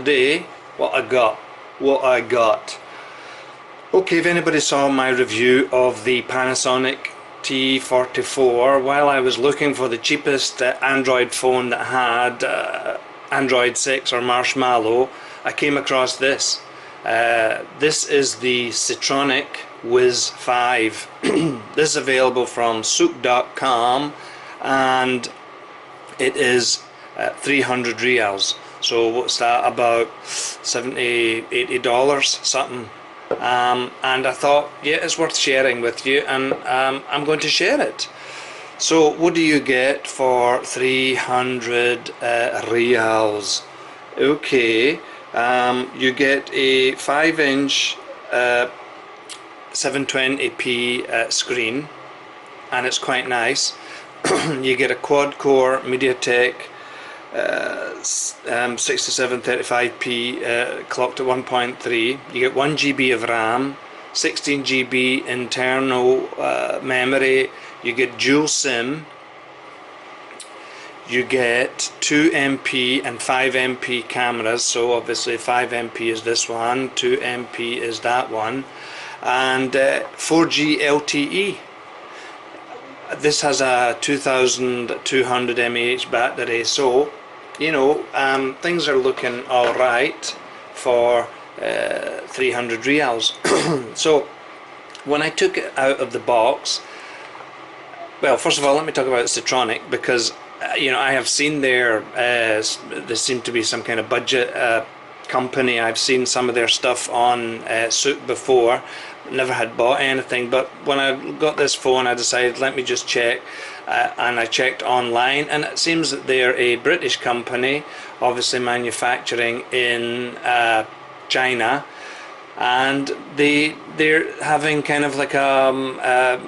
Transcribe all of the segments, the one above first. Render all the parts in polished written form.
today what I got. Okay, if anybody saw my review of the Panasonic T44, while I was looking for the cheapest Android phone that had Android 6 or Marshmallow, I came across this. This is the Ctroniq Wiz 5. This is available from souk.com and it is 300 reals. So what's that, about $70–80 something. And I thought, yeah, it's worth sharing with you, and I'm going to share it. So what do you get for 300 reals? Okay, you get a 5-inch 720p screen, and it's quite nice. You get a quad-core MediaTek 6735p clocked at 1.3. You get 1 GB of RAM, 16 GB internal memory. You get dual SIM. You get 2 MP and 5 MP cameras, so obviously 5 MP is this one, 2 MP is that one, and 4G LTE. This has a 2200 mAh battery, so you know, things are looking alright for 300 reals. So when I took it out of the box, well, first of all, let me talk about Ctroniq, because you know, I have seen there seem to be some kind of budget company. I've seen some of their stuff on Souk before. Never had bought anything, but when I got this phone I decided, let me just check, and I checked online, and it seems that they're a British company, obviously manufacturing in China, and they're having kind of like a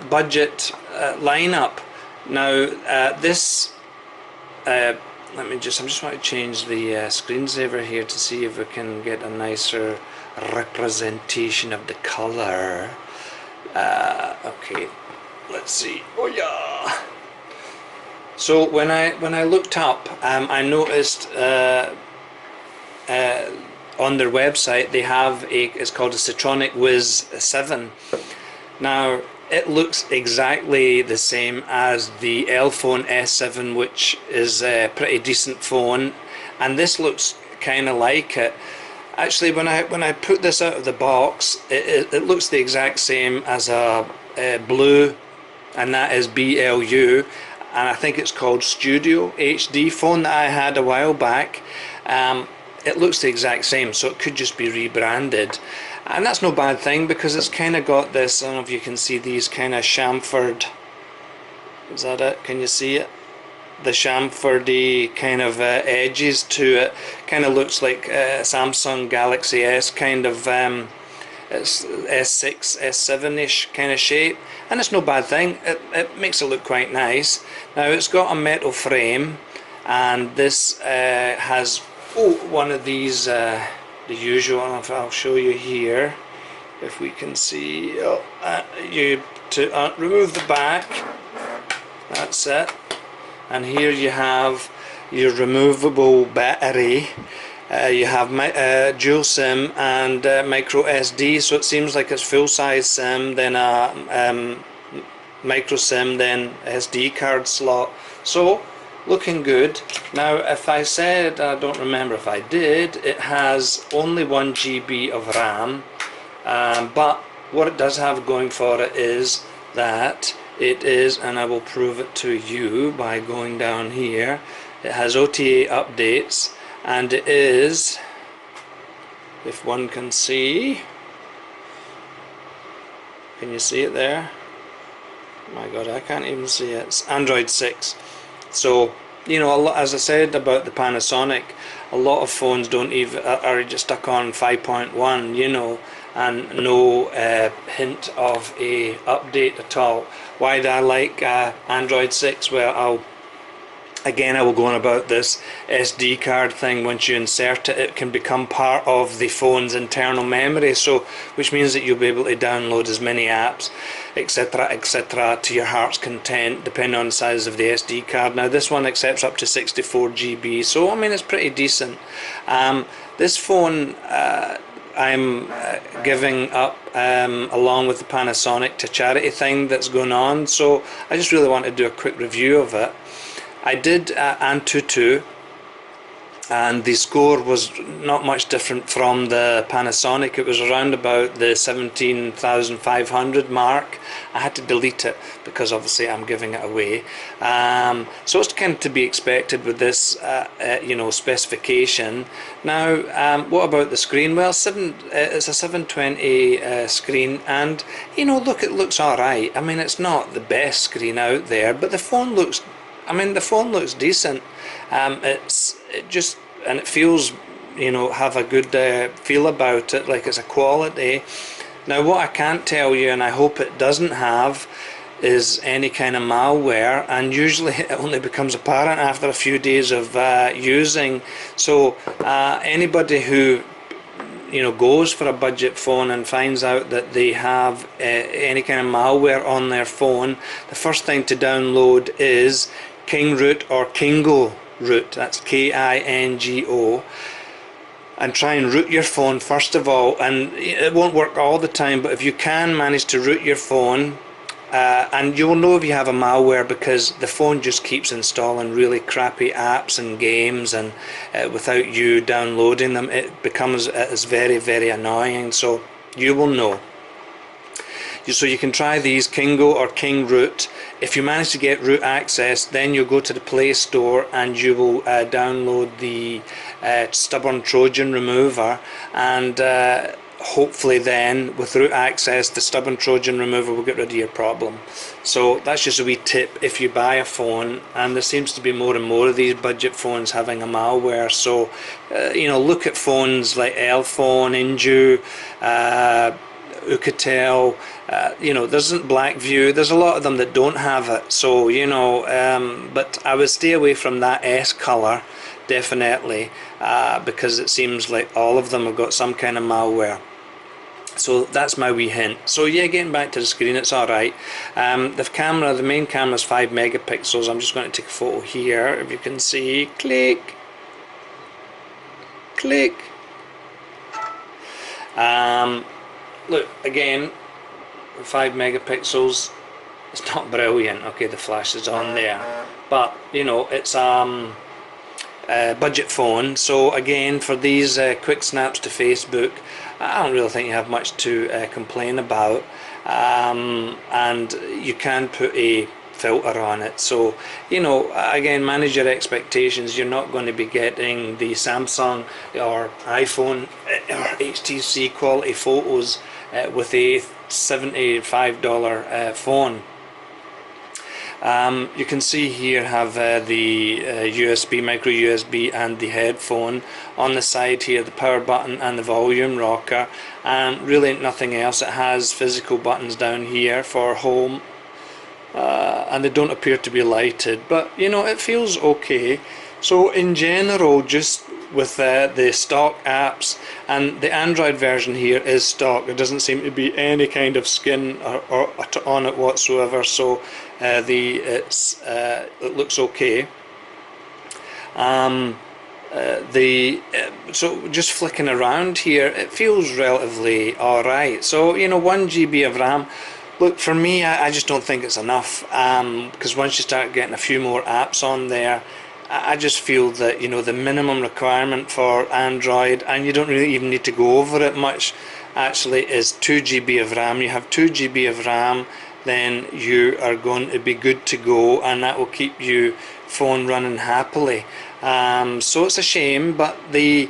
budget lineup. Now this I'm just want to change the screensaver here to see if we can get a nicer representation of the color. Okay, let's see. Oh yeah. So when I looked up, I noticed on their website they have it's called a Ctroniq Wiz 7. Now it looks exactly the same as the Lphone S7, which is a pretty decent phone, and this looks kind of like it. Actually, when I put this out of the box, it looks the exact same as a blue, and that is BLU, and I think it's called Studio HD phone that I had a while back. It looks the exact same, so it could just be rebranded, and that's no bad thing, because it's kind of got this, I don't know if you can see these kind of chamfered, is that it? Can you see it? The chamferedy kind of edges to it. Kind of looks like Samsung Galaxy S kind of it's S6, S7-ish kind of shape, and it's no bad thing. It makes it look quite nice. Now it's got a metal frame, and this has one of these, the usual, I'll show you here if we can see. You to remove the back, that's it. And here you have your removable battery. You have dual SIM and micro SD, so it seems like it's full size SIM, then a micro SIM, then SD card slot. So looking good. Now if I said, I don't remember if I did, it has only 1 GB of RAM, but what it does have going for it is that it is, and I will prove it to you by going down here, it has OTA updates, and it is, if one can see, can you see it there? My god, I can't even see it. It's Android 6. So, you know, as I said about the Panasonic, a lot of phones don't even are just stuck on 5.1, you know, and no hint of a update at all. Why do I like Android 6? Well, Again, I will go on about this SD card thing. Once you insert it, it can become part of the phone's internal memory, so which means that you'll be able to download as many apps, etc., etc., to your heart's content, depending on the size of the SD card. Now, this one accepts up to 64 GB, so I mean it's pretty decent. This phone I'm giving up along with the Panasonic to charity thing that's going on, so I just really want to do a quick review of it. I did Antutu, and the score was not much different from the Panasonic. It was around about the 17,500 mark. I had to delete it because obviously I'm giving it away. So it's kind of to be expected with this specification. Now, what about the screen? Well, it's a 720 screen, and look, it looks alright. I mean, it's not the best screen out there, but the phone looks decent. And it feels, have a good feel about it, like it's a quality. Now, what I can't tell you, and I hope it doesn't have, is any kind of malware, and usually it only becomes apparent after a few days of using. So anybody who goes for a budget phone and finds out that they have any kind of malware on their phone, the first thing to download is Kingroot or Kingo root, that's Kingo, and try and root your phone first of all. And it won't work all the time, but if you can manage to root your phone, and you will know if you have a malware, because the phone just keeps installing really crappy apps and games, and without you downloading them, it becomes very, very annoying. So you will know. So you can try these, Kingo or Kingroot. If you manage to get root access, then you'll go to the Play Store and you will download the Stubborn Trojan Remover, and hopefully then with root access the Stubborn Trojan Remover will get rid of your problem. So that's just a wee tip if you buy a phone, and there seems to be more and more of these budget phones having a malware. So look at phones like Elphone, Inju, Ucatel, there's Blackview, there's a lot of them that don't have it, so but I would stay away from that S colour definitely, because it seems like all of them have got some kind of malware. So that's my wee hint. So yeah, getting back to the screen, it's alright. The main camera is 5 megapixels. I'm just going to take a photo here, if you can see. Click, click. Look, again, 5 megapixels, it's not brilliant. Okay, the flash is on there, but it's a budget phone, so again, for these quick snaps to Facebook, I don't really think you have much to complain about, and you can put a filter on it. So again, manage your expectations. You're not going to be getting the Samsung or iPhone or HTC quality photos with a $75 phone. You can see here have the USB, micro USB, and the headphone. On the side here, the power button and the volume rocker, and really nothing else. It has physical buttons down here for home, and they don't appear to be lighted, but it feels okay. So in general, just with the stock apps, and the Android version here is stock, there doesn't seem to be any kind of skin or on it whatsoever, so it looks okay. So just flicking around here, it feels relatively alright. So 1 GB of RAM. Look, for me, I just don't think it's enough, because once you start getting a few more apps on there, I just feel that the minimum requirement for Android, and you don't really even need to go over it much actually, is 2 GB of RAM. You have 2 GB of RAM, then you are going to be good to go, and that will keep your phone running happily. So it's a shame, but the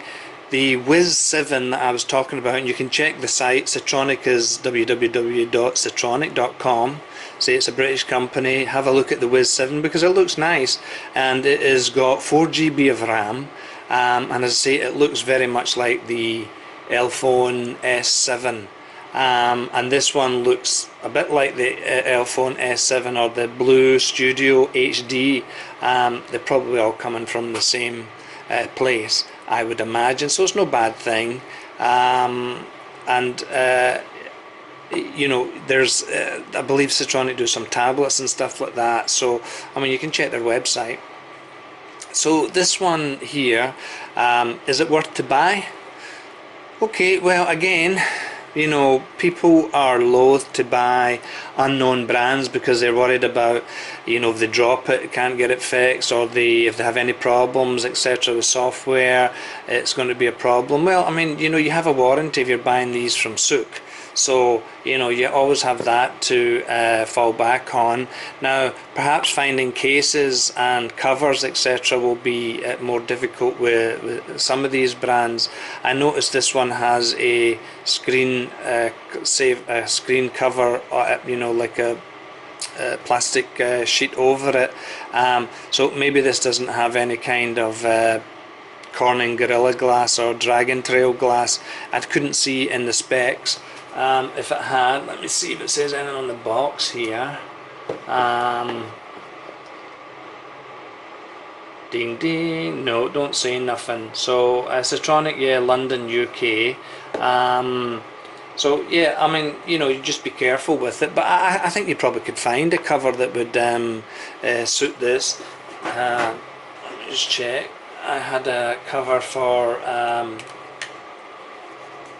Wiz 7 that I was talking about, and you can check the site, Ctroniq is www.ctroniq.com. Say it's a British company. Have a look at the Wiz 7 because it looks nice, and it has got 4 GB of RAM, and as I say, it looks very much like the Elphone S7. and this one looks a bit like the Elphone S7 or the Blue Studio HD. They're probably all coming from the same place, I would imagine, so it's no bad thing. And you know, there's I believe Ctroniq do some tablets and stuff like that, so I mean, you can check their website. So this one here, is it worth to buy? Okay, well, again, you know, people are loath to buy unknown brands because they're worried about, you know, if they drop it, can't get it fixed, or if they have any problems, etc. with software, it's going to be a problem. Well, I mean, you know, you have a warranty if you're buying these from Souk. So, you know, you always have that to fall back on. Now, perhaps finding cases and covers, etc. will be more difficult with some of these brands. I noticed this one has a screen screen cover, you know, like a plastic sheet over it. So maybe this doesn't have any kind of Corning Gorilla Glass or Dragon Trail glass. I couldn't see in the specs. If it had, let me see if it says anything on the box here. Ding ding, no, don't say nothing. So Ctroniq, yeah, London, UK. So yeah, I mean, you know, you just be careful with it, but I think you probably could find a cover that would suit this. Let me just check. I had a cover for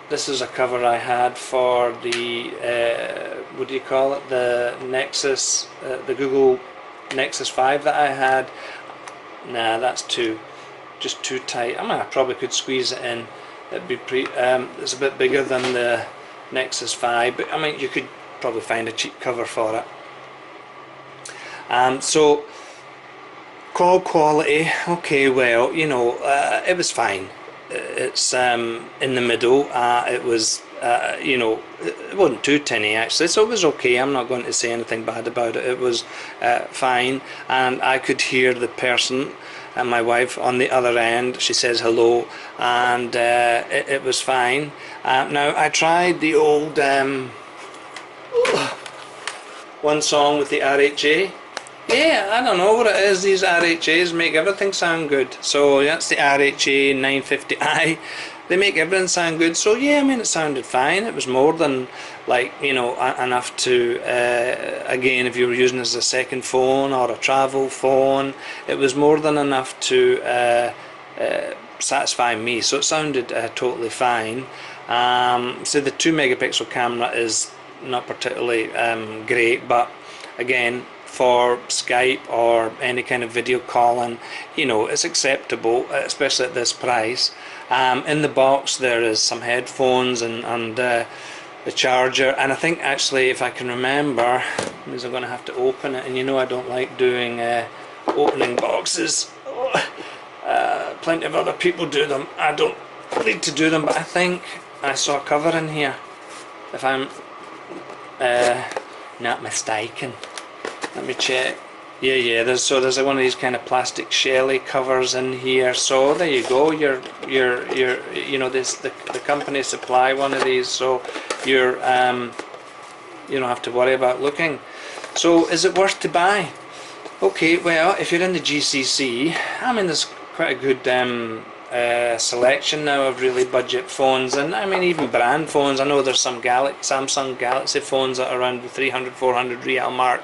this is a cover I had for the what do you call it, the Nexus, the Google Nexus 5 that I had. Nah, that's just too tight. I mean, I probably could squeeze it in. It'd be it's a bit bigger than the Nexus 5, but I mean, you could probably find a cheap cover for it. So call quality, okay, well, you know, it was fine. It's in the middle. It was you know, it wasn't too tinny actually, so it was okay. I'm not going to say anything bad about it. It was fine, and I could hear the person and my wife on the other end. She says hello, and it was fine. Now I tried the old One Song with the RHA. Yeah, I don't know what it is. These RHAs make everything sound good. So that's the RHA 950i. They make everything sound good. So yeah, I mean, it sounded fine. It was more than, like, you know, enough to, again, if you were using it as a second phone or a travel phone, it was more than enough to satisfy me. So it sounded totally fine. So the 2 megapixel camera is not particularly great, but again, for Skype or any kind of video calling, you know, it's acceptable, especially at this price. In the box there is some headphones and the charger, and I think actually, if I can remember, means I'm going to have to open it, and you know I don't like doing opening boxes. Plenty of other people do them. I don't need to do them, but I think I saw a cover in here, if I'm not mistaken. Let me check. Yeah, there's one of these kind of plastic shelly covers in here. So there you go. You know, the company supply one of these, so you don't have to worry about looking. So is it worth to buy? Okay, well, if you're in the GCC, I mean, there's quite a good selection now of really budget phones, and I mean, even brand phones. I know there's some Samsung Galaxy phones that are around the 300-400 Rial mark.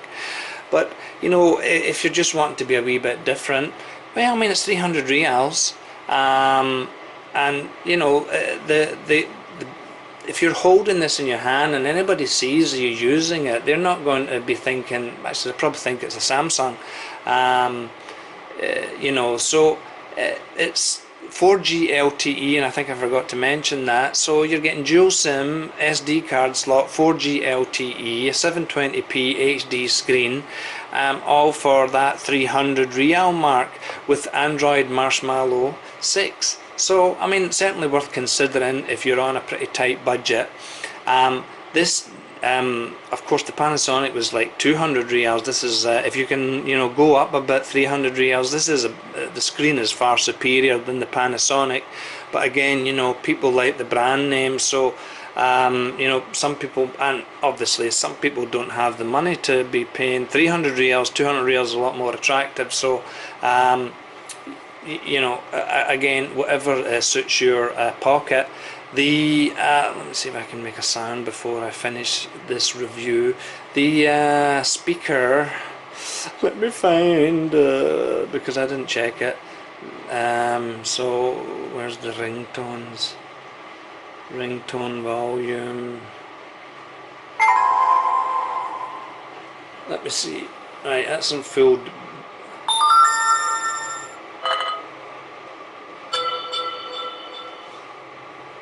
But, you know, if you're just wanting to be a wee bit different, well, I mean, it's 300 Rials. And, you know, if you're holding this in your hand and anybody sees you using it, they're not going to be thinking, actually, they probably think it's a Samsung. You know, so it's 4G LTE, and I think I forgot to mention that. So you're getting dual SIM, SD card slot, 4G LTE, a 720p HD screen, all for that 300 Rial mark with Android Marshmallow 6. So I mean, certainly worth considering if you're on a pretty tight budget. This of course, the Panasonic was like 200 Rials. This is if you can, you know, go up a bit, 300 Rials. This is the screen is far superior than the Panasonic, but again, you know, people like the brand name, so You know, some people, and obviously some people don't have the money to be paying 300 reals. 200 reals is a lot more attractive. So you know, again, whatever suits your pocket. The let me see if I can make a sound before I finish this review. The speaker, let me find, because I didn't check it. So where's the ringtones? Ringtone volume. Let me see. Right, that's in full.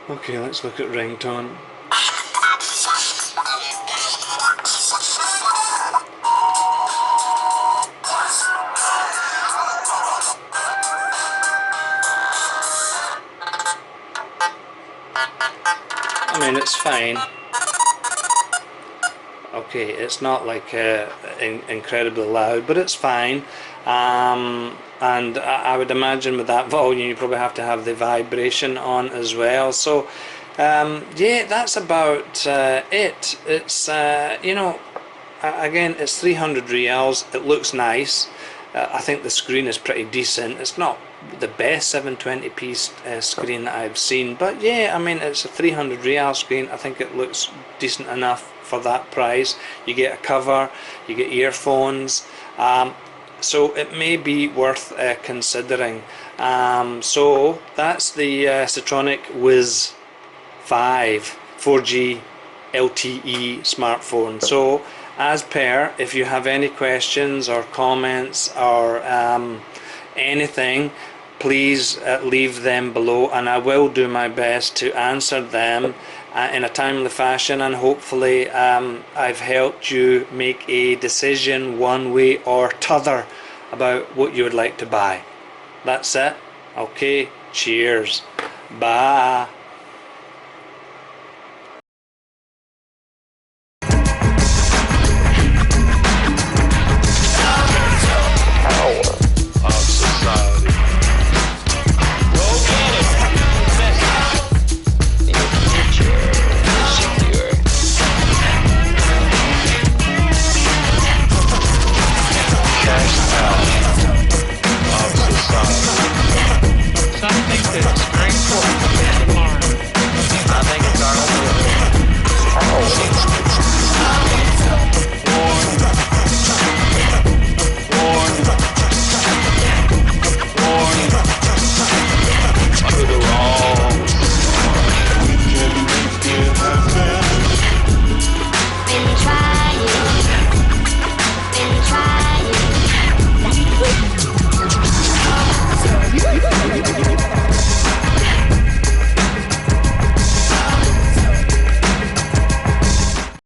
Okay, let's look at ringtone. I mean, it's fine. Okay, it's not like incredibly loud, but it's fine. And I would imagine with that volume you probably have to have the vibration on as well. So yeah, that's about it. It's you know, again, it's 300 reals. It looks nice. I think the screen is pretty decent. It's not the best 720p screen that I've seen, but yeah, I mean, it's a 300 real screen. I think it looks decent enough for that price. You get a cover, you get earphones, so it may be worth considering. So that's the Ctroniq Wiz 5 4G LTE smartphone. So as per, if you have any questions or comments or anything, please leave them below, and I will do my best to answer them in a timely fashion, and hopefully I've helped you make a decision one way or t'other about what you would like to buy. That's it. Okay, cheers. Bye.